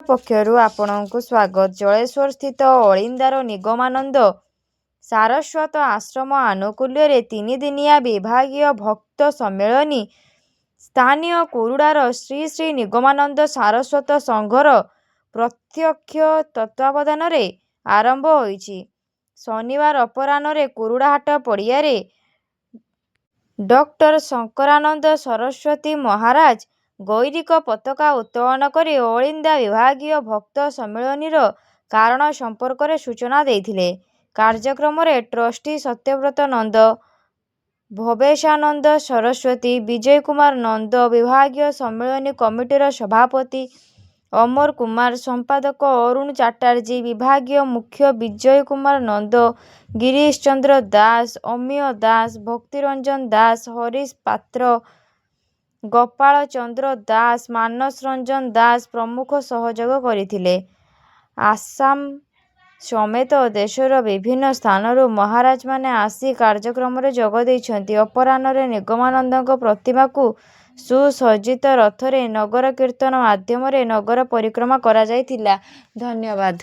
ପକ୍ଷରୁ ଆପଣଙ୍କୁ ସ୍ୱାଗତ। ଜଳେଶ୍ୱର ସ୍ଥିତ ଅଳିନ୍ଦାର ନିଗମାନନ୍ଦ ସାରସ୍ୱତ ଆଶ୍ରମ ଆନୁକୂଲ୍ୟରେ ତିନିଦିନିଆ ବିଭାଗୀୟ ଭକ୍ତ ସମ୍ମିଳନୀ ସ୍ଥାନୀୟ କୁରୁଡ଼ାର ଶ୍ରୀ ଶ୍ରୀ ନିଗମାନନ୍ଦ ସାରସ୍ୱତ ସଂଘର ପ୍ରତ୍ୟକ୍ଷ ତତ୍ତ୍ୱାବଧାନରେ ଆରମ୍ଭ ହୋଇଛି। ଶନିବାର ଅପରାହ୍ନରେ କୁରୁଡ଼ାହାଟ ପଡ଼ିଆରେ ଡକ୍ଟର ଶଙ୍କରାନନ୍ଦ ସରସ୍ୱତୀ ମହାରାଜ ଗୈରିକ ପତାକା ଉତ୍ତୋଳନ କରି ଅଳିନ୍ଦା ବିଭାଗୀୟ ଭକ୍ତ ସମ୍ମିଳନୀର କାରଣ ସମ୍ପର୍କରେ ସୂଚନା ଦେଇଥିଲେ। କାର୍ଯ୍ୟକ୍ରମରେ ଟ୍ରଷ୍ଟି ସତ୍ୟବ୍ରତ ନନ୍ଦ, ଭବେଶାନନ୍ଦ ସରସ୍ୱତୀ, ବିଜୟ କୁମାର ନନ୍ଦ, ବିଭାଗୀୟ ସମ୍ମିଳନୀ କମିଟିର ସଭାପତି ଅମର କୁମାର, ସମ୍ପାଦକ ଅରୁଣ ଚାଟାର୍ଜୀ, ବିଭାଗୀୟ ମୁଖ୍ୟ ବିଜୟ କୁମାର ନନ୍ଦ, ଗିରୀଶ ଚନ୍ଦ୍ର ଦାସ, ଅମିୟ ଦାସ, ଭକ୍ତିରଞ୍ଜନ ଦାସ, ହରିଶ ପାତ୍ର, ଗୋପାଳ ଚନ୍ଦ୍ର ଦାସ, ମାନସ ରଞ୍ଜନ ଦାସ ପ୍ରମୁଖ ସହଯୋଗ କରିଥିଲେ। ଆସାମ ସମେତ ଦେଶର ବିଭିନ୍ନ ସ୍ଥାନରୁ ମହାରାଜମାନେ ଆସି କାର୍ଯ୍ୟକ୍ରମରେ ଯୋଗ ଦେଇଛନ୍ତି। ଅପରାହ୍ନରେ ନିଗମାନନ୍ଦଙ୍କ ପ୍ରତିମାକୁ ସୁସଜ୍ଜିତ ରଥରେ ନଗର କୀର୍ତ୍ତନ ମାଧ୍ୟମରେ ନଗର ପରିକ୍ରମା କରାଯାଇଥିଲା। ଧନ୍ୟବାଦ।